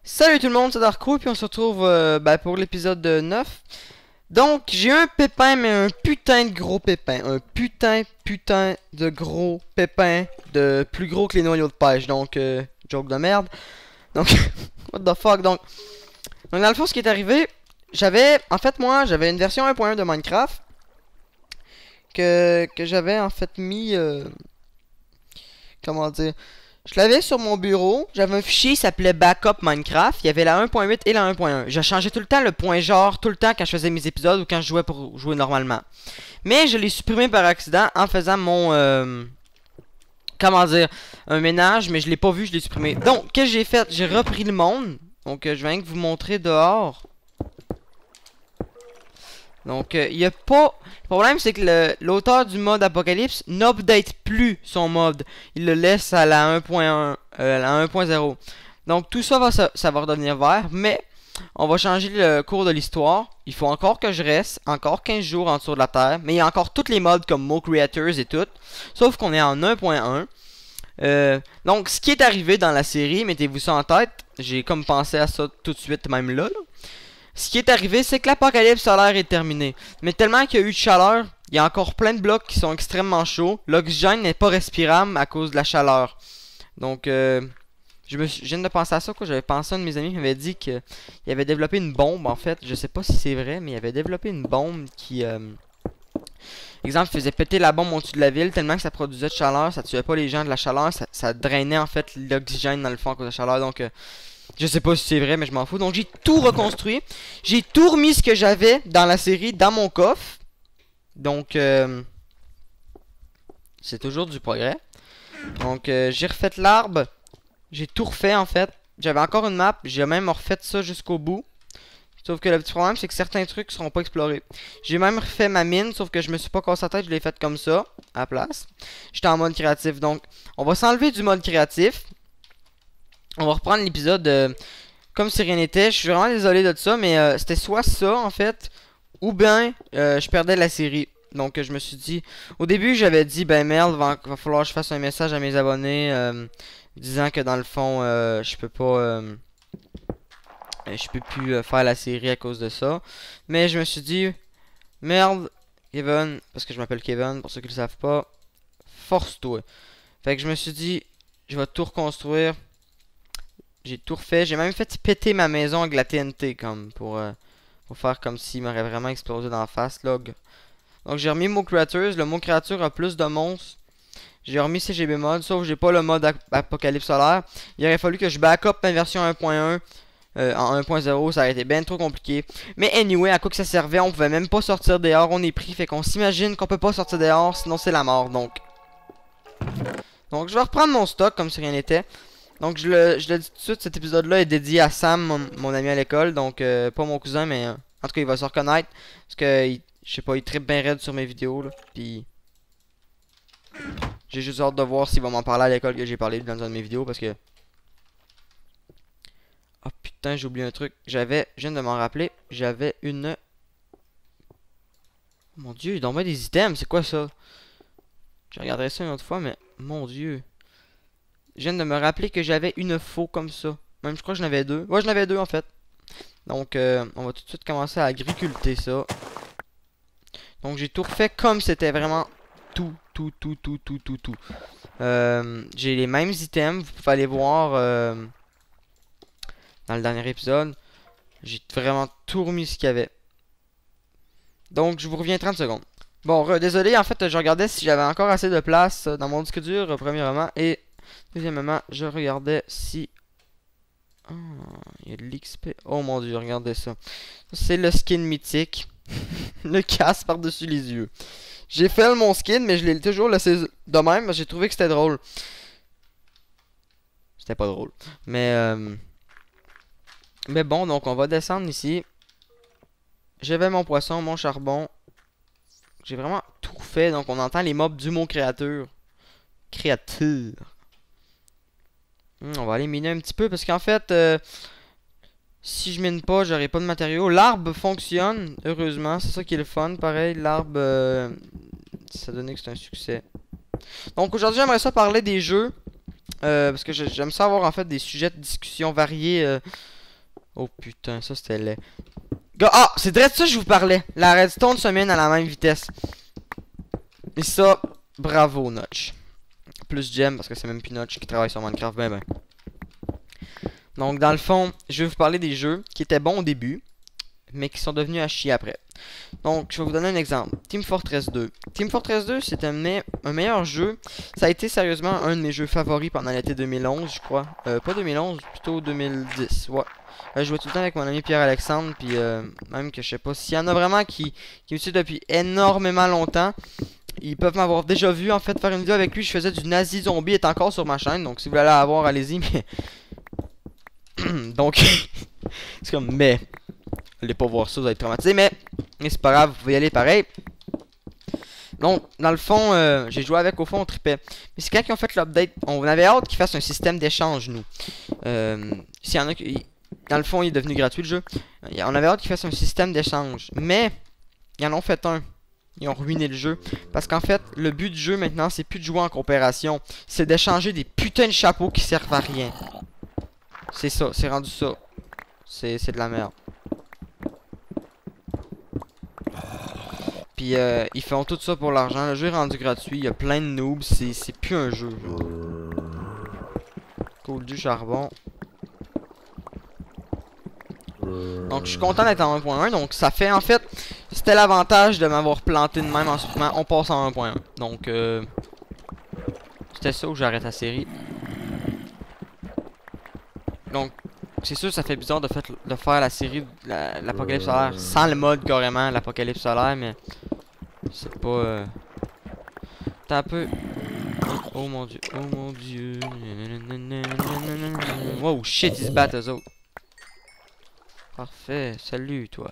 Salut tout le monde, c'est Darko, puis on se retrouve pour l'épisode 9. Donc, j'ai eu un pépin, mais un putain de gros pépin. Un putain de gros pépin, de plus gros que les noyaux de pêche. Donc, joke de merde. Donc, what the fuck. Donc dans le fond, ce qui est arrivé, en fait, moi, j'avais une version 1.1 de Minecraft que j'avais en fait mis, comment dire, je l'avais sur mon bureau, j'avais un fichier qui s'appelait Backup Minecraft, il y avait la 1.8 et la 1.1. Je changeais tout le temps le point genre, tout le temps quand je faisais mes épisodes ou quand je jouais pour jouer normalement. Mais je l'ai supprimé par accident en faisant mon, comment dire, un ménage, mais je l'ai pas vu, je l'ai supprimé. Donc, qu'est-ce que j'ai fait? J'ai repris le monde, donc je viens de vous montrer dehors. Donc, il y a pas... Le problème, c'est que l'auteur du mode Apocalypse n'update plus son mode. Il le laisse à la 1.1, la 1.0. Donc, tout ça va redevenir vert, mais on va changer le cours de l'histoire. Il faut encore que je reste, encore 15 jours en dessous de la Terre. Mais il y a encore tous les modes comme Mo Creators et tout. Sauf qu'on est en 1.1. Donc, ce qui est arrivé dans la série, mettez-vous ça en tête. J'ai comme pensé à ça tout de suite, même là. Ce qui est arrivé, c'est que l'apocalypse solaire est terminé. Mais tellement qu'il y a eu de chaleur, il y a encore plein de blocs qui sont extrêmement chauds. L'oxygène n'est pas respirable à cause de la chaleur. Donc, je viens de penser à ça, quoi. J'avais pensé à un de mes amis qui m'avait dit qu'il avait développé une bombe, en fait. Je sais pas si c'est vrai, mais il avait développé une bombe qui, exemple, faisait péter la bombe au-dessus de la ville tellement que ça produisait de chaleur. Ça tuait pas les gens de la chaleur. Ça drainait, en fait, l'oxygène dans le fond à cause de la chaleur. Donc, je sais pas si c'est vrai, mais je m'en fous. Donc j'ai tout reconstruit. J'ai tout remis ce que j'avais dans la série dans mon coffre. Donc c'est toujours du progrès. Donc j'ai refait l'arbre. J'ai tout refait en fait. J'avais encore une map. J'ai même refait ça jusqu'au bout. Sauf que le petit problème, c'est que certains trucs seront pas explorés. J'ai même refait ma mine, sauf que je me suis pas cassé la tête. Je l'ai faite comme ça, à la place. J'étais en mode créatif. Donc on va s'enlever du mode créatif. On va reprendre l'épisode comme si rien n'était. Je suis vraiment désolé de ça, mais c'était soit ça en fait, ou bien je perdais la série. Donc je me suis dit, au début j'avais dit, ben merde, va falloir que je fasse un message à mes abonnés disant que dans le fond je peux pas, je peux plus faire la série à cause de ça. Mais je me suis dit, merde, Kevin, parce que je m'appelle Kevin, pour ceux qui le savent pas, force-toi. Fait que je me suis dit, je vais tout reconstruire. J'ai tout refait. J'ai même fait péter ma maison avec la TNT comme pour faire comme s'il m'aurait vraiment explosé dans la face là. Donc j'ai remis Mo Creators. Le Mo Creature a plus de monstres. J'ai remis CGB mode, sauf que j'ai pas le mode Apocalypse solaire. Il aurait fallu que je backup ma version 1.1 en 1.0, ça aurait été bien trop compliqué. Mais anyway, à quoi que ça servait, on pouvait même pas sortir dehors, on est pris, fait qu'on s'imagine qu'on peut pas sortir dehors, sinon c'est la mort. Donc je vais reprendre mon stock comme si rien n'était. Donc je le dis tout de suite, cet épisode-là est dédié à Sam, mon ami à l'école. Donc pas mon cousin, mais en tout cas il va se reconnaître. Parce que, je sais pas, il trippe bien raide sur mes vidéos. Là, puis j'ai juste hâte de voir s'il va m'en parler à l'école que j'ai parlé dans une de mes vidéos. Parce que... Oh putain, j'ai oublié un truc. Je viens de m'en rappeler, j'avais une... Mon dieu, il dormait des items, c'est quoi ça? Je regarderai ça une autre fois, mais mon dieu. Je viens de me rappeler que j'avais une faux comme ça. Même je crois que j'en avais deux. Ouais, j'en avais deux en fait. Donc on va tout de suite commencer à agriculter ça. Donc j'ai tout refait comme c'était vraiment tout. J'ai les mêmes items. Vous pouvez aller voir dans le dernier épisode. J'ai vraiment tout remis ce qu'il y avait. Donc je vous reviens 30 secondes. Bon, désolé, en fait je regardais si j'avais encore assez de place dans mon disque dur, premièrement. Et deuxièmement, je regardais si... Oh, il y a de l'XP. Oh mon dieu, regardez ça. C'est le skin mythique. Le casse par-dessus les yeux. J'ai fait mon skin, mais je l'ai toujours laissé de même. Parce que j'ai trouvé que c'était drôle. C'était pas drôle. Mais bon, donc on va descendre ici. J'avais mon poisson, mon charbon. J'ai vraiment tout fait. Donc on entend les mobs du mot créateur. Créature. On va aller miner un petit peu parce qu'en fait, si je mine pas, j'aurai pas de matériaux. L'arbre fonctionne, heureusement. C'est ça qui est le fun. Pareil, l'arbre, ça a donné que c'est un succès. Donc aujourd'hui, j'aimerais ça parler des jeux Parce que j'aime ça avoir en fait des sujets de discussion variés. Oh putain, ça c'était laid. Ah, c'est direct ça que je vous parlais. La redstone se mine à la même vitesse. Et ça, bravo Notch. Plus Gem parce que c'est même plus Notch qui travaille sur Minecraft. Ben. Donc dans le fond, je vais vous parler des jeux qui étaient bons au début, mais qui sont devenus à chier après. Donc je vais vous donner un exemple. Team Fortress 2. Team Fortress 2 c'est un meilleur jeu. Ça a été sérieusement un de mes jeux favoris pendant l'été 2011 je crois. Pas 2011, plutôt 2010. Ouais. Je jouais tout le temps avec mon ami Pierre-Alexandre. Puis même que je sais pas s'il y en a vraiment qui me suivent depuis énormément longtemps. Ils peuvent m'avoir déjà vu en fait faire une vidéo avec lui. Je faisais du nazi zombie, est encore sur ma chaîne. Donc si vous voulez la voir, allez-y. Mais donc c'est comme mais allez pas voir ça, vous allez être traumatisé. Mais c'est pas grave, vous pouvez y aller pareil. Donc dans le fond, j'ai joué avec, au fond on tripait. Mais c'est quand ils ont fait l'update, on avait hâte qu'ils fassent un système d'échange nous. S'il y en a qui... Dans le fond il est devenu gratuit le jeu. On avait hâte qu'ils fassent un système d'échange. Mais ils en ont fait un. Ils ont ruiné le jeu. Parce qu'en fait, le but du jeu maintenant, c'est plus de jouer en coopération. C'est d'échanger des putains de chapeaux qui servent à rien. C'est ça, c'est rendu ça. C'est de la merde. Puis ils font tout ça pour l'argent. Le jeu est rendu gratuit. Il y a plein de noobs. C'est plus un jeu. Cool du charbon. Donc je suis content d'être en 1.1. Donc ça fait en fait, c'était l'avantage de m'avoir planté de même. Ensuite on passe en 1.1. Donc c'était ça où j'arrête la série. Donc c'est sûr ça fait bizarre de faire la série de l'Apocalypse solaire sans le mode carrément l'Apocalypse solaire. Mais c'est pas t'as un peu. Oh mon dieu, oh mon dieu. Wow shit, ils se battent eux autres. Parfait, salut toi.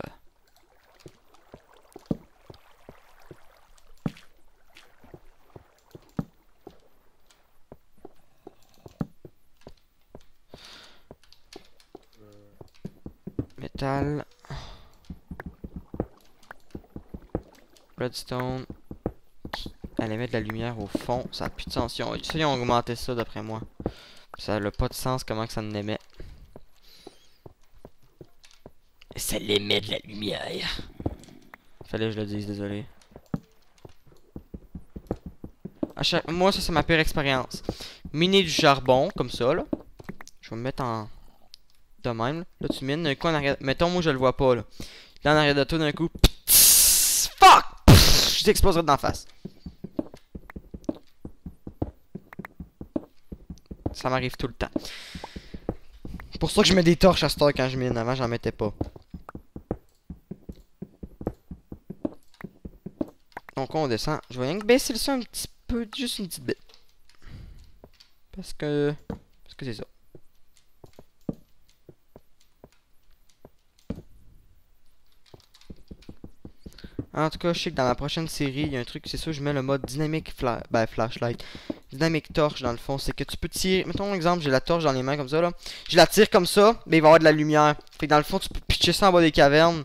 Métal. Redstone. Allez mettre de la lumière au fond, ça a plus de sens. Ils ont augmenté ça d'après moi. Ça n'a pas de sens comment que ça en émet. Ça l'émet de la lumière. Fallait que je le dise, désolé. Moi, ça c'est ma pire expérience. Miner du charbon, comme ça, là. Je vais me mettre en... de même, là. Là, tu mines, d'un coup en arrière... Mettons, moi, je le vois pas, là. Là, en arrière de toi, d'un coup... Fuck! Je t'exploserai d'en face. Ça m'arrive tout le temps. C'est pour ça que je mets des torches à cette heure quand je mine. Avant, j'en mettais pas. Donc, on descend. Je vais rien que baisser le son un petit peu. Juste une petite bite. Parce que c'est ça. En tout cas, je sais que dans la prochaine série, il y a un truc, c'est sûr, je mets le mode dynamique flashlight. Dynamique torche, dans le fond, c'est que tu peux tirer. Mettons un exemple, j'ai la torche dans les mains comme ça, là. Je la tire comme ça, mais il va y avoir de la lumière. Fait que dans le fond, tu peux pitcher ça en bas des cavernes.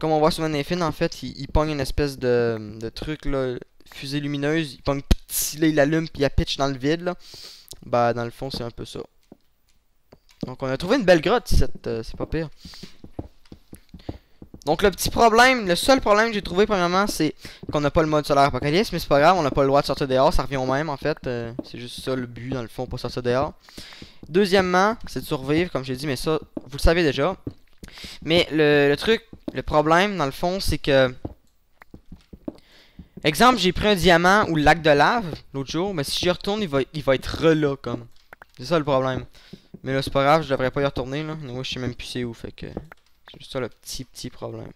Comme on voit sur Manifin, en fait, il pogne une espèce de truc, là, fusée lumineuse. Il pogne, là, il allume, puis il pitch dans le vide, là. Bah, dans le fond, c'est un peu ça. Donc, on a trouvé une belle grotte, c'est pas pire. Donc le petit problème, le seul problème que j'ai trouvé premièrement, c'est qu'on n'a pas le mode solaire apocalypse, mais c'est pas grave, on n'a pas le droit de sortir dehors, ça revient au même en fait, c'est juste ça le but dans le fond, pas sortir dehors. Deuxièmement, c'est de survivre, comme j'ai dit, mais ça, vous le savez déjà. Mais le truc, le problème dans le fond, c'est que... Exemple, j'ai pris un diamant ou le lac de lave l'autre jour, mais si j'y retourne, il va être là comme. C'est ça le problème. Mais là, c'est pas grave, je devrais pas y retourner là. Moi, je sais même plus c'est où, fait que... C'est juste ça le petit problème.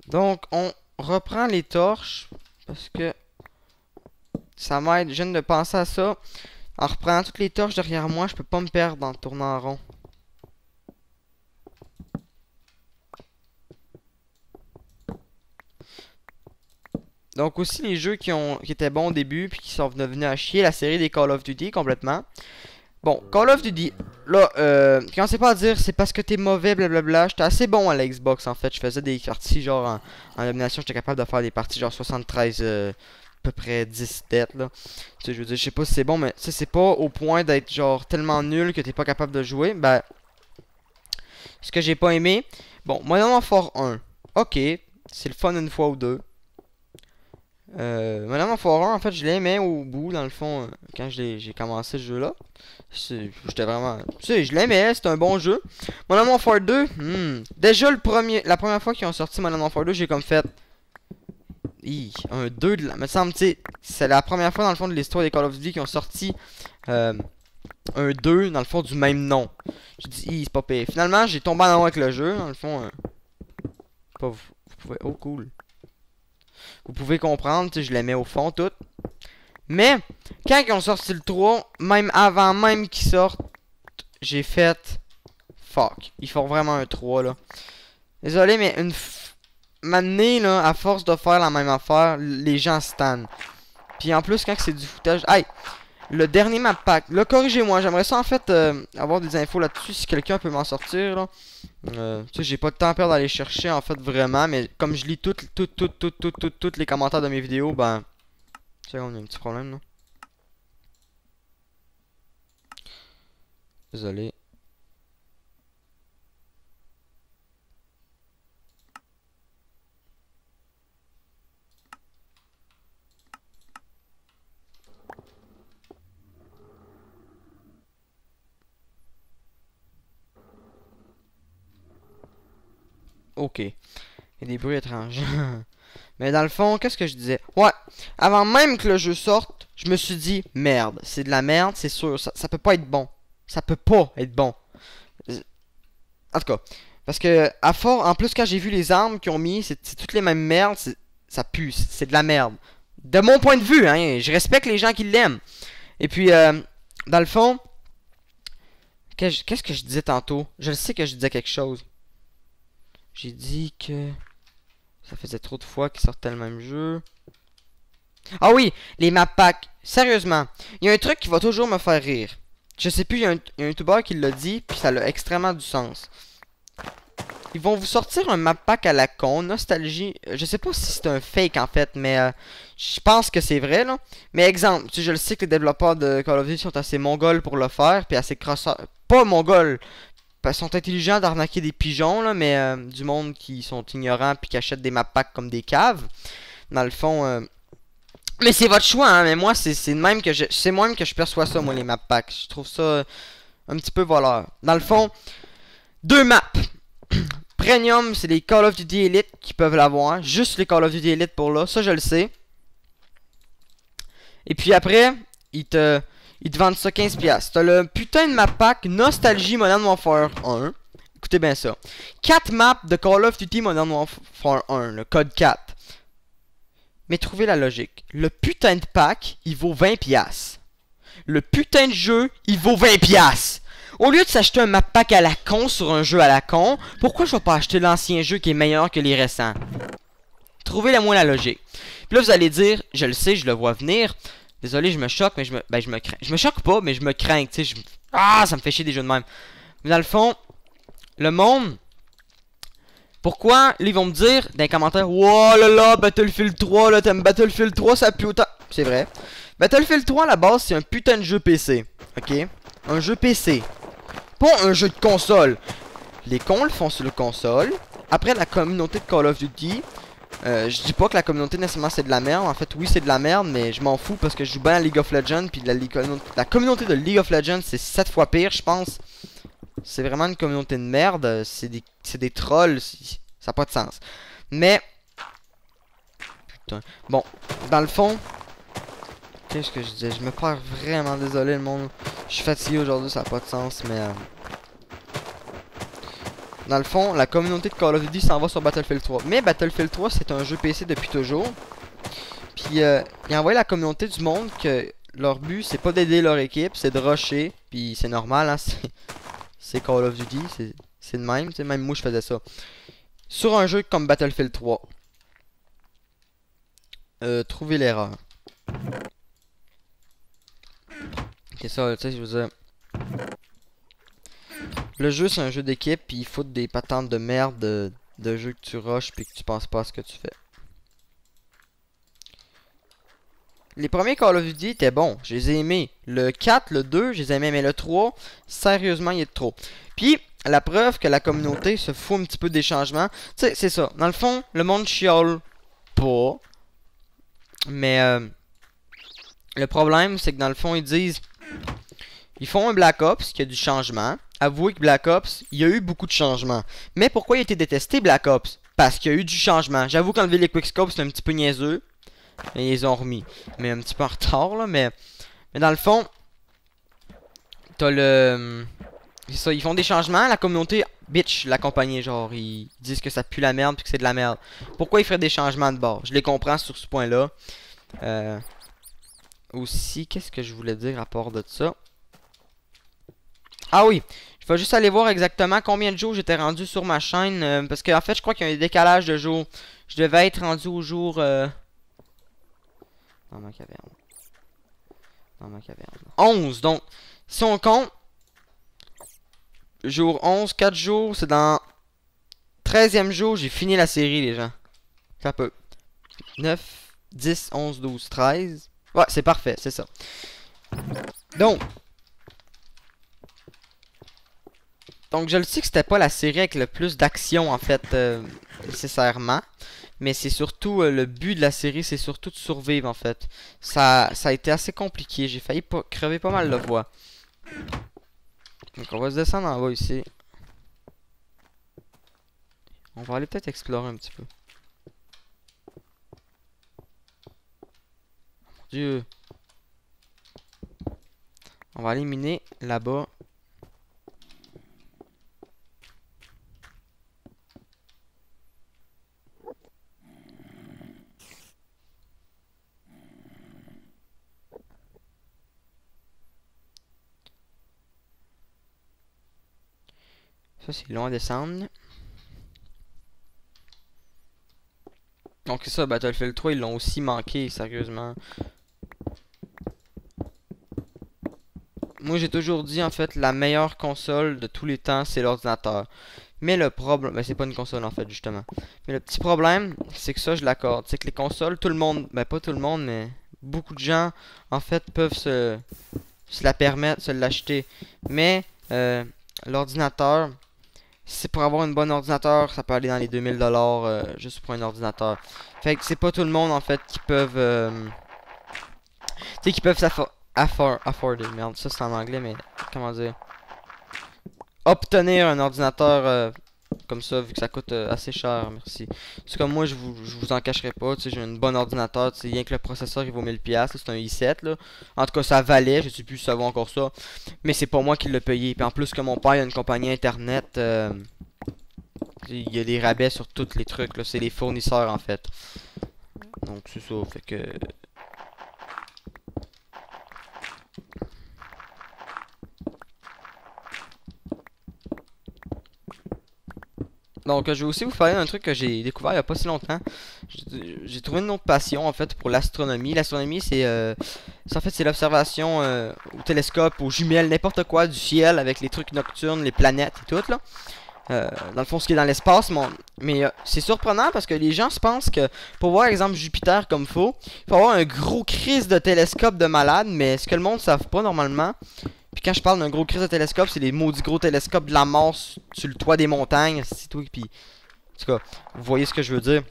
Donc, on reprend les torches parce que ça m'aide. Je viens de penser à ça. En reprenant toutes les torches derrière moi, je peux pas me perdre en tournant en rond. Donc aussi les jeux qui étaient bons au début puis qui sont devenus à chier, la série des Call of Duty complètement. Bon, Call of Duty, là, commencez pas à dire c'est parce que t'es mauvais, blablabla. J'étais assez bon à la Xbox en fait. Je faisais des parties genre en domination, j'étais capable de faire des parties genre 73, à peu près 10 têtes là. Tu sais, je veux dire, je sais pas si c'est bon, mais c'est pas au point d'être genre tellement nul que t'es pas capable de jouer. Ben, ce que j'ai pas aimé, bon, Modern Warfare 1, ok, c'est le fun une fois ou deux. Modern Warfare 1, en fait, je l'aimais au bout, dans le fond, quand j'ai commencé ce jeu-là. J'étais vraiment... Tu sais, je l'aimais, c'était un bon jeu. Modern Warfare 2, déjà la première fois qu'ils ont sorti Modern Warfare 2, j'ai comme fait... un 2 de la... Me semble, tu sais, c'est la première fois, dans le fond, de l'histoire des Call of Duty qui ont sorti un 2, dans le fond, du même nom. J'ai dit, c'est pas pire. Finalement, j'ai tombé en amour avec le jeu, dans le fond. Pas vous pouvez... Oh, cool. Vous pouvez comprendre, je l'aimais au fond tout. Mais, quand ils ont sorti le 3, même avant même qu'ils sortent, j'ai fait... Fuck, il faut vraiment un 3 là. Désolé, mais Maintenant, là, à force de faire la même affaire, les gens stannent. Puis en plus, quand c'est du foutage... Hey, le dernier map pack, là, corrigez-moi, j'aimerais ça en fait avoir des infos là-dessus si quelqu'un peut m'en sortir là. Tu sais, j'ai pas de temps à perdre d'aller chercher en fait vraiment, mais comme je lis toutes les commentaires de mes vidéos, ben... Tu sais, on a un petit problème là. Désolé. Ok. Il y a des bruits étranges. Mais dans le fond, qu'est-ce que je disais? Ouais, avant même que le jeu sorte, je me suis dit, merde, c'est de la merde, c'est sûr, ça peut pas être bon. Ça peut pas être bon. En tout cas, parce que, en plus, quand j'ai vu les armes qu'ils ont mis, c'est toutes les mêmes merdes, ça pue, c'est de la merde. De mon point de vue, hein, je respecte les gens qui l'aiment. Et puis, dans le fond, qu'est-ce que je disais tantôt? Je le sais que je disais quelque chose. J'ai dit que... Ça faisait trop de fois qu'ils sortaient le même jeu. Ah oui, les map packs. Sérieusement, il y a un truc qui va toujours me faire rire. Je sais plus, il y a un YouTuber qui l'a dit, puis ça a extrêmement du sens. Ils vont vous sortir un map pack à la con, nostalgie. Je sais pas si c'est un fake en fait, mais je pense que c'est vrai là. Mais exemple, je le sais que les développeurs de Call of Duty sont assez mongols pour le faire, puis assez crosseurs. Pas mongols, ils sont intelligents d'arnaquer des pigeons là, mais du monde qui sont ignorants puis qui achètent des map packs comme des caves. Dans le fond, mais c'est votre choix, hein. Mais moi c'est même que je perçois ça moi les map packs. Je trouve ça un petit peu voleur. Dans le fond, deux maps. Premium, c'est les Call of Duty Elite qui peuvent l'avoir. Juste les Call of Duty Elite pour là. Ça, je le sais. Et puis après, ils te vendent ça 15$. T'as le putain de map pack Nostalgie Modern Warfare 1. Écoutez bien ça. 4 maps de Call of Duty Modern Warfare 1. Le code 4. Mais trouvez la logique. Le putain de pack, il vaut 20$. Le putain de jeu, il vaut 20$. Au lieu de s'acheter un map pack à la con sur un jeu à la con, pourquoi je vais pas acheter l'ancien jeu qui est meilleur que les récents? Trouvez-le-moi la logique. Puis là, vous allez dire, je le sais, je le vois venir. Désolé, je me choque, mais je me crains. Je me choque pas, mais je me crains, tu sais. Ça me fait chier des jeux de même. Mais dans le fond, le monde... Pourquoi, là, ils vont me dire dans les commentaires, oh là là, Battlefield 3, là, t'aimes Battlefield 3, ça pue autant. C'est vrai. Battlefield 3, à la base, c'est un putain de jeu PC. Ok? Un jeu PC. Pas un jeu de console. Les cons le font sur le console. Après, la communauté de Call of Duty, je dis pas que la communauté nécessairement c'est de la merde. En fait, oui, c'est de la merde, mais je m'en fous parce que je joue bien à League of Legends. Puis la communauté de League of Legends, c'est 7 fois pire, je pense. C'est vraiment une communauté de merde. C'est des trolls. Ça n'a pas de sens. Mais... Putain. Bon, dans le fond... Qu'est-ce que je disais? Je me perds vraiment, désolé le monde. Je suis fatigué aujourd'hui, ça n'a pas de sens, mais... Dans le fond, la communauté de Call of Duty s'en va sur Battlefield 3. Mais Battlefield 3, c'est un jeu PC depuis toujours. Puis, ils envoient la communauté du monde que leur but, c'est pas d'aider leur équipe, c'est de rusher. Puis, c'est normal, hein, c'est Call of Duty, c'est de même. Tu sais, même moi, je faisais ça. Sur un jeu comme Battlefield 3. trouver l'erreur. C'est ça, tu sais, je veux dire. Le jeu, c'est un jeu d'équipe, puis il faut des patentes de merde de jeu que tu rushes, puis que tu penses pas à ce que tu fais. Les premiers Call of Duty étaient bons, je les ai aimés. Le 4, le 2, je les aimais, mais le 3, sérieusement, il est trop. Puis, la preuve que la communauté se fout un petit peu des changements, tu sais, c'est ça. Dans le fond, le monde chiale pas, mais le problème, c'est que dans le fond, ils disent, ils font un Black Ops qui a du changement. Avouez que Black Ops, il y a eu beaucoup de changements. Mais pourquoi il a été détesté, Black Ops? Parce qu'il y a eu du changement. J'avoue qu'enlever les quickscopes, c'est un petit peu niaiseux. Et ils les ont remis. Mais un petit peu en retard, là. Mais dans le fond, t'as le... C'est ça, ils font des changements. La communauté, bitch, la compagnie, genre, ils disent que ça pue la merde puis que c'est de la merde. Pourquoi ils feraient des changements de bord? Je les comprends sur ce point-là. Aussi, qu'est-ce que je voulais dire à part de ça? Ah oui, je vais juste aller voir exactement combien de jours j'étais rendu sur ma chaîne. Parce qu'en fait, je crois qu'il y a un décalage de jours. Je devais être rendu au jour... Dans ma caverne. Dans ma caverne. 11, donc, si on compte... Jour 11, 4 jours, c'est dans... 13e jour, j'ai fini la série, les gens. Ça peut. 9, 10, 11, 12, 13. Ouais, c'est parfait, c'est ça. Donc, je le sais que c'était pas la série avec le plus d'action, en fait, nécessairement. Mais c'est surtout, le but de la série, c'est surtout de survivre, en fait. Ça a été assez compliqué. J'ai failli crever pas mal de fois. Donc, on va se descendre en bas ici. On va aller peut-être explorer un petit peu. Mon Dieu. On va aller miner là-bas. Ça, c'est long à descendre. Donc, c'est ça, Battlefield 3, ils l'ont aussi manqué, sérieusement. Moi, j'ai toujours dit, en fait, la meilleure console de tous les temps, c'est l'ordinateur. Mais le problème... Ben, c'est pas une console, en fait, justement. Mais le petit problème, c'est que ça, je l'accorde. C'est que les consoles, tout le monde... Ben, pas tout le monde, mais... Beaucoup de gens, en fait, peuvent se la permettre, se l'acheter. Mais, l'ordinateur... Si c'est pour avoir un bon ordinateur, ça peut aller dans les 2000$ juste pour un ordinateur. Fait que c'est pas tout le monde, en fait, qui peuvent... Tu sais, qui peuvent afforder, merde, ça c'est en anglais, mais comment dire, obtenir un ordinateur comme ça, vu que ça coûte assez cher, merci. C'est comme moi, je vous en cacherai pas, tu sais, j'ai un bon ordinateur, tu sais, rien que le processeur il vaut 1000$, c'est un i7 là. En tout cas, ça valait, je sais plus si ça vaut encore ça, mais c'est pas moi qui l'ai payé. Puis en plus que mon père il a une compagnie internet, il y a des rabais sur tous les trucs là, c'est les fournisseurs en fait. Donc c'est ça, fait que... Donc, je vais aussi vous parler d'un truc que j'ai découvert il n'y a pas si longtemps. J'ai trouvé une autre passion, en fait, pour l'astronomie. L'astronomie, en fait, c'est l'observation au télescope, aux jumelles, n'importe quoi du ciel, avec les trucs nocturnes, les planètes et tout, là. Dans le fond, ce qui est dans l'espace, mais c'est surprenant parce que les gens se pensent que pour voir, exemple, Jupiter comme il faut avoir un gros crise de télescope de malade, mais ce que le monde ne savent pas normalement... Puis quand je parle d'un gros crise de télescope, c'est les maudits gros télescopes de la mort sur le toit des montagnes. C'est tout. Puis, en tout cas, vous voyez ce que je veux dire.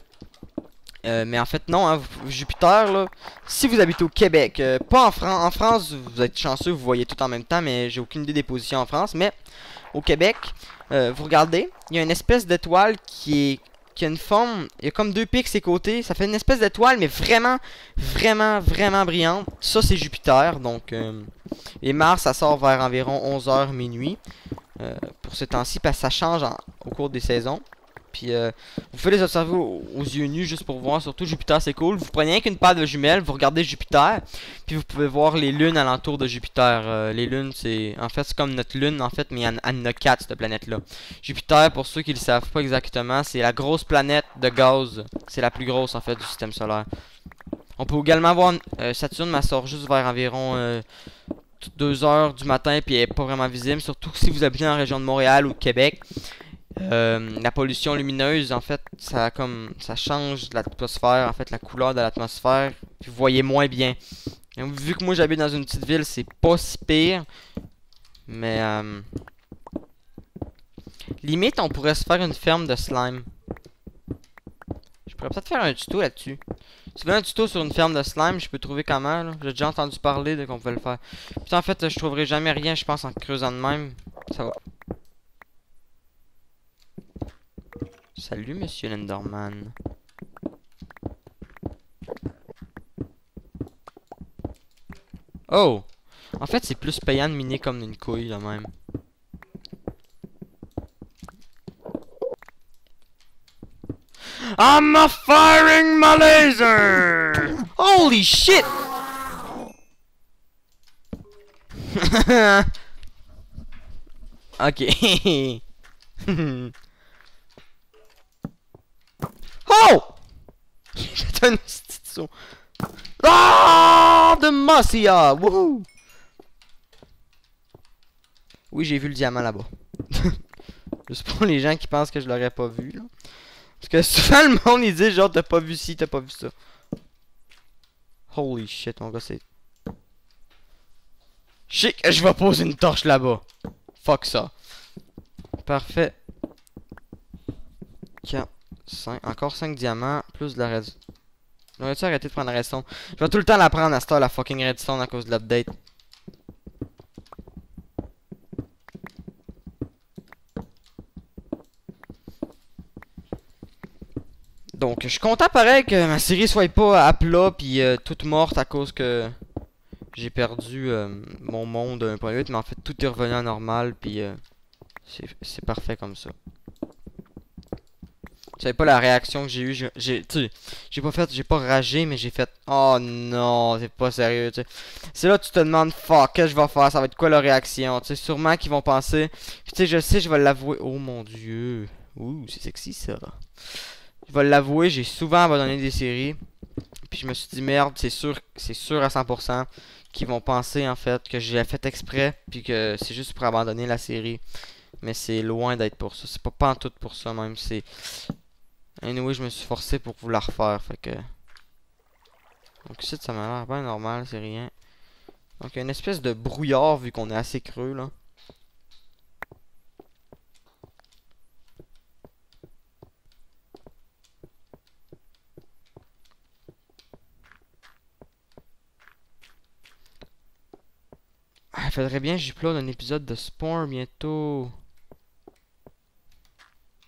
Mais en fait, non, hein, Jupiter, là, si vous habitez au Québec, pas en France. En France, vous êtes chanceux, vous voyez tout en même temps, mais j'ai aucune idée des positions en France. Mais au Québec, vous regardez, il y a une espèce d'étoile qui a une forme, il y a comme deux pics ses côtés, ça fait une espèce d'étoile, mais vraiment, vraiment, vraiment brillante. Ça, c'est Jupiter, donc... Et Mars, ça sort vers environ 11h minuit. Pour ce temps-ci, parce que ça change au cours des saisons. Puis vous pouvez les observer aux yeux nus juste pour voir. Surtout Jupiter, c'est cool. Vous prenez rien qu'une paire de jumelles, vous regardez Jupiter. Puis vous pouvez voir les lunes alentour de Jupiter. Les lunes, c'est en fait c'est comme notre lune, en fait, mais il y en a 4, cette planète-là. Jupiter, pour ceux qui ne le savent pas exactement, c'est la grosse planète de gaz. C'est la plus grosse, en fait, du système solaire. On peut également voir Saturne, mais elle sort juste vers environ 2 heures du matin, puis elle est pas vraiment visible. Surtout si vous habitez dans la région de Montréal ou de Québec. La pollution lumineuse, en fait, ça change l'atmosphère, en fait, la couleur de l'atmosphère. Vous voyez moins bien. Et vu que moi j'habite dans une petite ville, c'est pas si pire. Mais limite, on pourrait se faire une ferme de slime. Je pourrais peut-être faire un tuto là-dessus. Si vous voulez un tuto sur une ferme de slime, je peux trouver comment, là. J'ai déjà entendu parler de qu'on pouvait le faire. Puis en fait, je trouverai jamais rien, je pense, en creusant de même. Ça va. Salut, monsieur Lenderman. Oh! En fait, c'est plus payant de miner comme une couille, là même. I'm a firing my laser! Holy shit! Ok. Oh! J'ai un petit saut. Ah! De Massia! Wouhou! Oui, j'ai vu le diamant là-bas. Juste pour les gens qui pensent que je l'aurais pas vu, là. Parce que souvent le monde il dit genre t'as pas vu ci, t'as pas vu ça. Holy shit, mon gars, c'est... Chic, je vais poser une torche là-bas. Fuck ça. Parfait. 4, 5, encore 5 diamants, plus de la redstone. J'aurais-tu arrêté de prendre la redstone? Je vais tout le temps la prendre à cette heure, la fucking redstone, à cause de l'update. Donc, je suis content pareil que ma série soit pas à plat pis toute morte à cause que j'ai perdu mon monde 1.8, mais en fait tout est revenu à normal pis c'est parfait comme ça. Vous savez pas la réaction que j'ai eue, j'ai pas ragé, mais j'ai fait oh non, c'est pas sérieux, tu sais. C'est là que tu te demandes fuck, qu'est-ce que je vais faire, ça va être quoi leur réaction, tu sais, sûrement qu'ils vont penser. Puis tu sais, je sais, je vais l'avouer. Oh mon dieu. Ouh, c'est sexy ça. Je vais l'avouer, j'ai souvent abandonné des séries. Puis je me suis dit merde, c'est sûr à 100% qu'ils vont penser en fait que j'ai fait exprès puis que c'est juste pour abandonner la série. Mais c'est loin d'être pour ça. C'est pas en tout pour ça même, c'est anyway, je me suis forcé pour vous la refaire, fait que donc ici ça m'a l'air bien normal, c'est rien. Donc il y a une espèce de brouillard vu qu'on est assez creux là. Ah, il faudrait bien que j'upload un épisode de Spawn bientôt.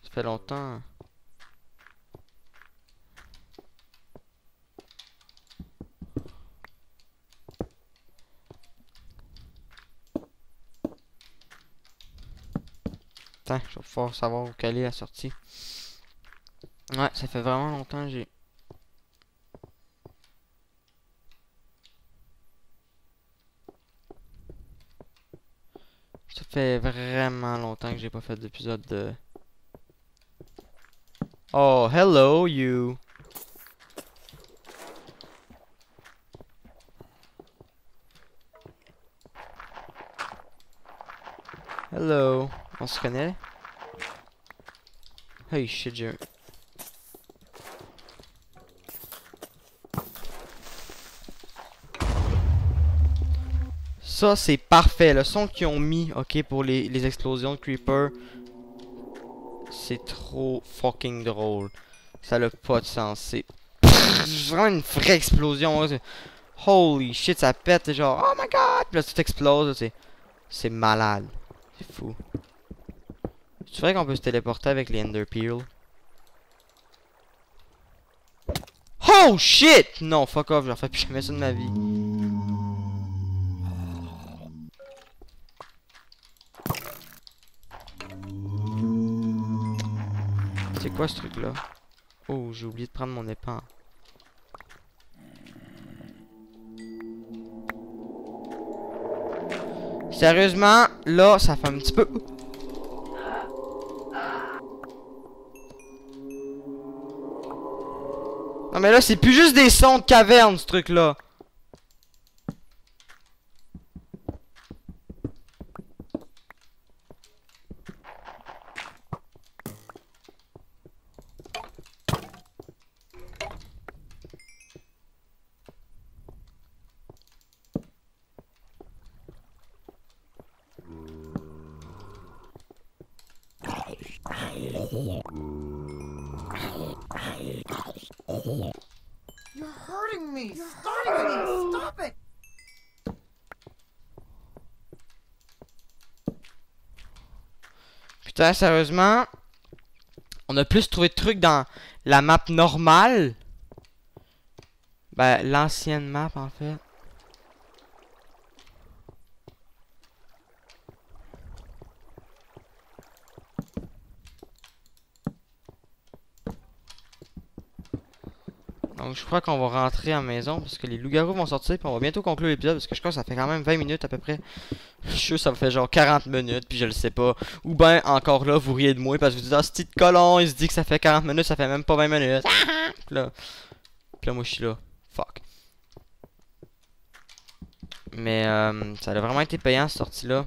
Ça fait longtemps. Attends, je vais pouvoir savoir où quelle est la sortie. Ouais, ça fait vraiment longtemps que j'ai... Ça fait vraiment longtemps que j'ai pas fait d'épisode de... Oh, hello you. Hello. On se connaît? Hey shit, j'ai... Ça, c'est parfait. Le son qu'ils ont mis, ok, pour les explosions de Creeper, c'est trop fucking drôle. Ça n'a pas de sens. C'est vraiment une vraie explosion. Hein. Holy shit, ça pète. Genre, oh my god. Puis là, tout explose. C'est malade. C'est fou. C'est vrai qu'on peut se téléporter avec les Ender Peel. Oh shit! Non, fuck off. J'en fais plus jamais ça de ma vie. C'est quoi ce truc là? Oh, j'ai oublié de prendre mon épingle. Sérieusement, là, ça fait un petit peu... Non mais là, c'est plus juste des sons de caverne, ce truc-là. You're hurting me! Starting me! Stop it! Putain, sérieusement, on a plus trouvé de trucs dans la map normale. Ben, l'ancienne map, en fait. Donc je crois qu'on va rentrer à la maison parce que les loups-garous vont sortir puis on va bientôt conclure l'épisode parce que je crois que ça fait quand même 20 minutes à peu près. Je suis sûr que ça me fait genre 40 minutes puis je le sais pas. Ou ben encore là vous riez de moi parce que vous dites ah ce petit colon il se dit que ça fait 40 minutes ça fait même pas 20 minutes. Puis là moi je suis là. Fuck. Mais ça a vraiment été payant cette sortie là.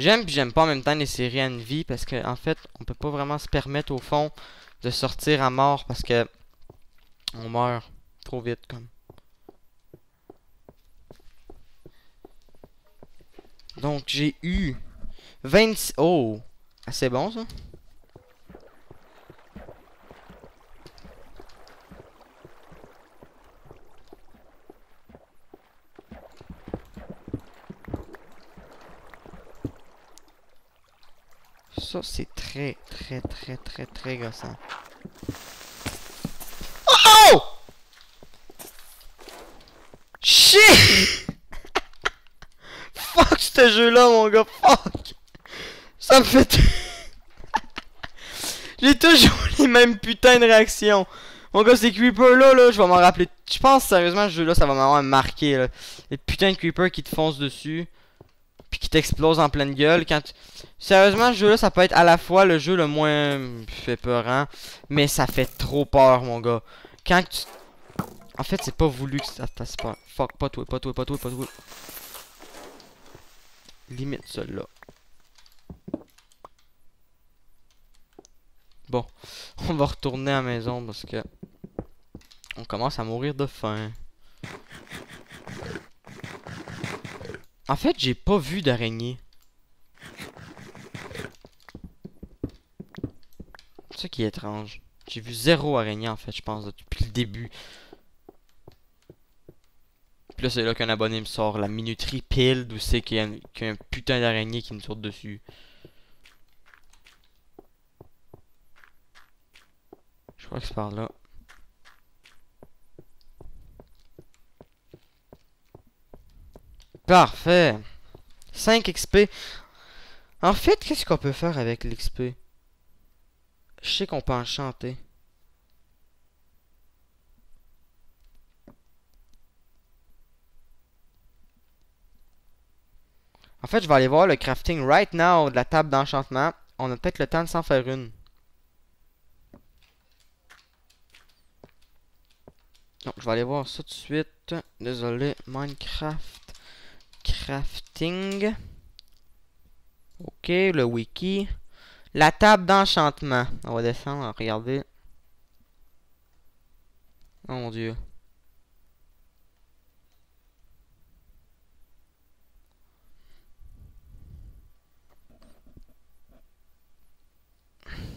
J'aime puis j'aime pas en même temps les séries à une vie parce que en fait on peut pas vraiment se permettre au fond de sortir à mort parce que on meurt trop vite comme. Donc j'ai eu 26... Oh! Ah, c'est bon ça? Ça c'est très gossant. Oh! Shit! Fuck ce jeu là mon gars, fuck! Ça me fait... J'ai toujours les mêmes putains de réactions. Mon gars, ces creepers là, je vais m'en rappeler. Je pense sérieusement, ce jeu là, ça va m'avoir marqué là. Les putains de creepers qui te foncent dessus. Puis qui t'explosent en pleine gueule. Sérieusement, ce jeu là, ça peut être à la fois le jeu le moins fait peurant. Mais ça fait trop peur, mon gars. Quand tu... En fait, c'est pas voulu que ça te fasse peur. Fuck, pas toi. Limite celui-là. Bon, on va retourner à la maison parce que on commence à mourir de faim. En fait, j'ai pas vu d'araignée. C'est ça qui est étrange. J'ai vu 0 araignée en fait, je pense, depuis le début. Puis là, c'est là qu'un abonné me sort la minuterie pile d'où c'est qu'il y a un putain d'araignée qui me saute dessus. Je crois que c'est par là. Parfait. 5 XP. En fait, qu'est-ce qu'on peut faire avec l'XP? Je sais qu'on peut enchanter. En fait, je vais aller voir le crafting right now de la table d'enchantement. On a peut-être le temps de s'en faire une. Donc, je vais aller voir ça tout de suite. Désolé, Minecraft. Crafting. Ok, le wiki. La table d'enchantement. On va descendre, regardez. Oh mon dieu.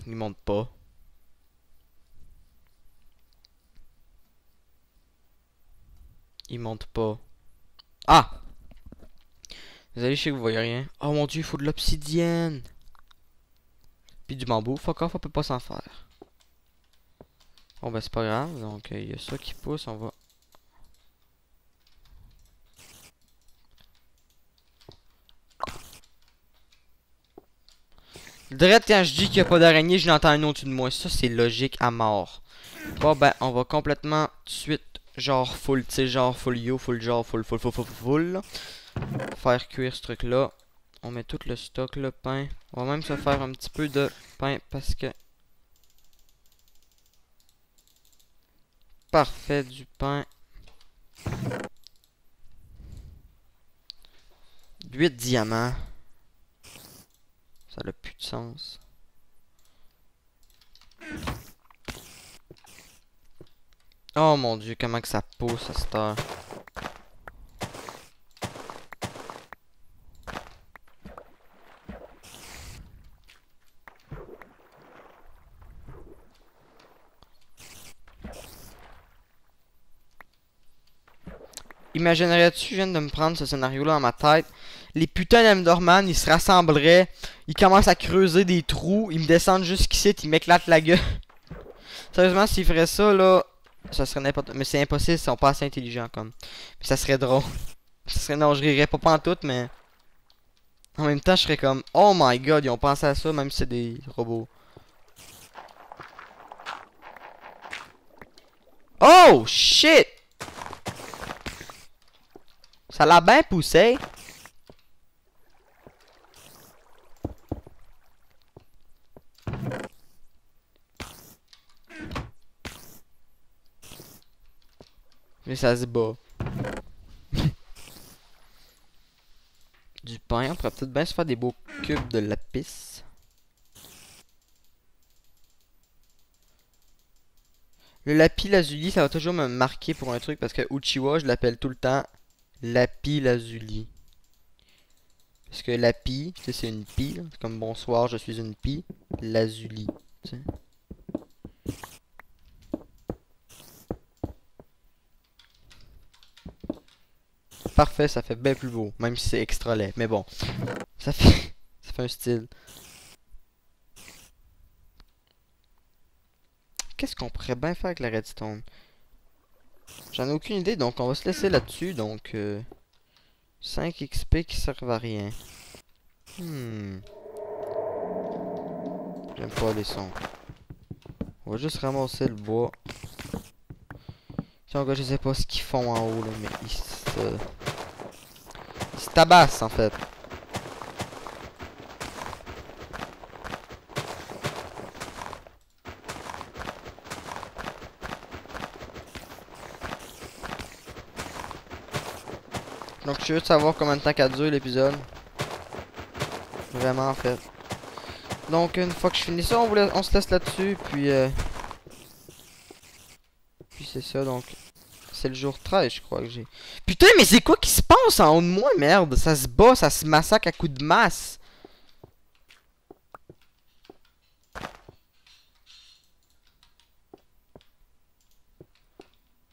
Il monte pas. Il monte pas. Ah! Désolé, je sais que vous voyez rien. Oh mon dieu, il faut de l'obsidienne. Puis du bambou. Fuck off, on peut pas s'en faire. Bon, ben c'est pas grave. Donc, il y a ça qui pousse. On va... Direct quand je dis qu'il n'y a pas d'araignée, je l'entends un au-dessus de moi. Ça, c'est logique à mort. Bon, ben, on va complètement tout de suite genre full, tu sais, genre full yo, full genre, full là. Faire cuire ce truc là. On met tout le stock, le pain. On va même se faire un petit peu de pain parce que... Parfait, du pain. 8 diamants. Ça n'a plus de sens. Oh mon dieu, comment que ça pousse à cette heure. Imaginerais-tu, je viens de me prendre ce scénario-là dans ma tête. Les putains d'Enderman, ils se rassembleraient. Ils commencent à creuser des trous. Ils me descendent jusqu'ici, ils m'éclatent la gueule. Sérieusement, s'ils feraient ça, là, ça serait n'importe... Mais c'est impossible, ils sont pas assez intelligents, comme. Mais ça serait drôle. Ça serait... Non, je rirais pas pantoute, mais... En même temps, je serais comme... Oh my god, ils ont pensé à ça, même si c'est des robots. Oh, shit! Ça l'a bien poussé. Mais ça se bat. Du pain, on pourrait peut-être bien se faire des beaux cubes de lapis. Le lapis lazuli, ça va toujours me marquer pour un truc parce que Uchiwa, je l'appelle tout le temps lapis lazuli. Parce que lapis, tu sais, c'est une pie, c'est comme bonsoir, je suis une pie. Lazuli, tu sais. Parfait, ça fait bien plus beau, même si c'est extra laid. Mais bon, ça fait, ça fait un style. Qu'est-ce qu'on pourrait bien faire avec la redstone? J'en ai aucune idée, donc on va se laisser là-dessus. Donc, 5 XP qui servent à rien. J'aime pas les sons. On va juste ramasser le bois. Tiens, je sais pas ce qu'ils font en haut, là, mais ils se tabassent en fait. Donc je suis curieux de savoir combien de temps qu'a duré l'épisode. Vraiment en fait. Donc une fois que je finis ça, on se laisse là-dessus. Puis c'est ça donc. C'est le jour 13 je crois que j'ai. Putain mais c'est quoi qui se passe en haut de moi merde? Ça se bat, ça se massacre à coups de masse.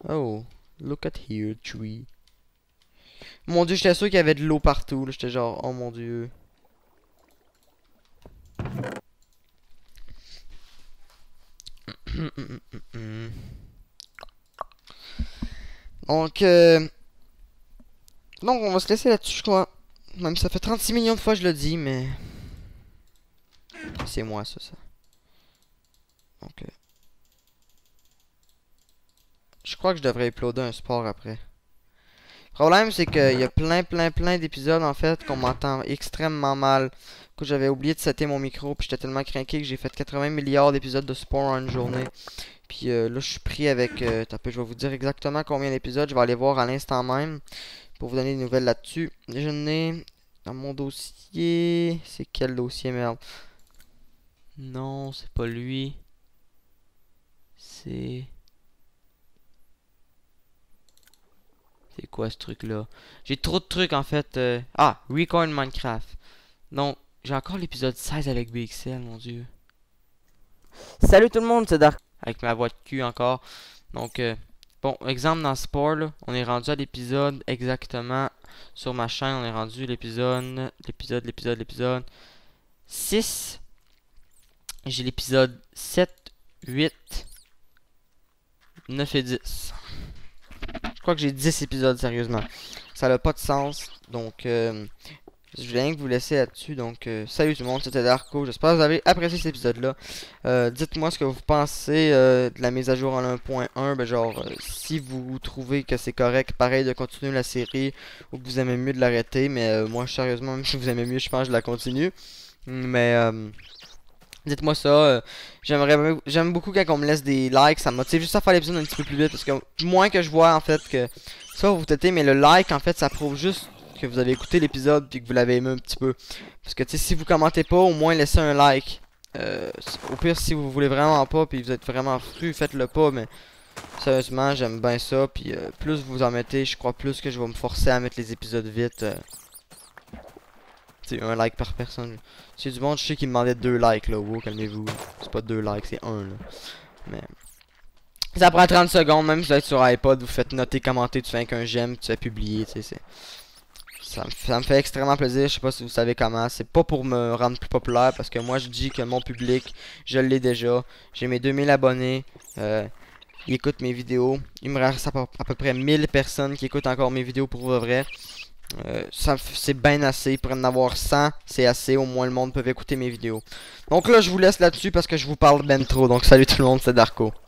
Oh, look at here tree. Mon dieu, j'étais sûr qu'il y avait de l'eau partout. J'étais genre, oh mon dieu. Donc, donc, on va se laisser là-dessus, je crois. Même si ça fait 36 millions de fois que je le dis, mais... C'est moi, ça. Donc, je crois que je devrais uploader un sport après. Le problème, c'est qu'il y a plein d'épisodes, en fait, qu'on m'entend extrêmement mal. Que j'avais oublié de setter mon micro, puis j'étais tellement craqué que j'ai fait 80 milliards d'épisodes de sport en une journée. Puis là, je suis pris avec... je vais vous dire exactement combien d'épisodes. Je vais aller voir à l'instant même pour vous donner des nouvelles là-dessus. Je n'ai dans mon dossier... C'est quel dossier, merde? Non, c'est pas lui. C'est... C'est quoi ce truc-là? J'ai trop de trucs en fait. Ah, Record Minecraft. Donc, j'ai encore l'épisode 16 avec BXL, mon dieu. Salut tout le monde, c'est Dark. Avec ma voix de cul encore. Donc, bon, exemple dans Sport, là, on est rendu à l'épisode exactement sur ma chaîne. On est rendu l'épisode 6. J'ai l'épisode 7, 8, 9 et 10. Je crois que j'ai 10 épisodes, sérieusement. Ça n'a pas de sens. Donc, Je voulais rien que vous laisser là-dessus. Donc, salut tout le monde, c'était Darko. J'espère que vous avez apprécié cet épisode-là. Dites-moi ce que vous pensez de la mise à jour en 1.1. Ben, genre, si vous trouvez que c'est correct, pareil, de continuer la série ou que vous aimez mieux de l'arrêter. Mais moi, sérieusement, même si vous aimez mieux, je pense que je la continue. Mais, dites-moi ça. J'aime beaucoup quand on me laisse des likes. Ça me motive juste à faire l'épisode un petit peu plus vite. Parce que moins que je vois, en fait, que ça vous têtez. Mais le like, en fait, ça prouve juste que vous avez écouté l'épisode puis que vous l'avez aimé un petit peu. Parce que tu sais, si vous commentez pas, au moins laissez un like. Au pire, si vous voulez vraiment pas puis vous êtes vraiment fru, faites-le pas. Mais sérieusement, j'aime bien ça. Puis plus vous en mettez, je crois plus que je vais me forcer à mettre les épisodes vite. Tu sais, un like par personne. C'est du monde, je sais qu'il me demandait 2 likes là. Wow, calmez-vous. C'est pas 2 likes, c'est 1 là. Mais ça prend 30 secondes, même si vous êtes sur iPod, vous faites noter, commenter, tu fais qu'un j'aime, tu fais publier, tu sais, ça me fait extrêmement plaisir, je sais pas si vous savez comment. C'est pas pour me rendre plus populaire, parce que moi je dis que mon public, je l'ai déjà. J'ai mes 2000 abonnés, ils écoutent mes vidéos. Il me reste à peu près 1000 personnes qui écoutent encore mes vidéos pour de vrai. C'est bien assez, pour en avoir 100, c'est assez, au moins le monde peut écouter mes vidéos. Donc là je vous laisse là-dessus parce que je vous parle ben trop, donc salut tout le monde, c'est Darko.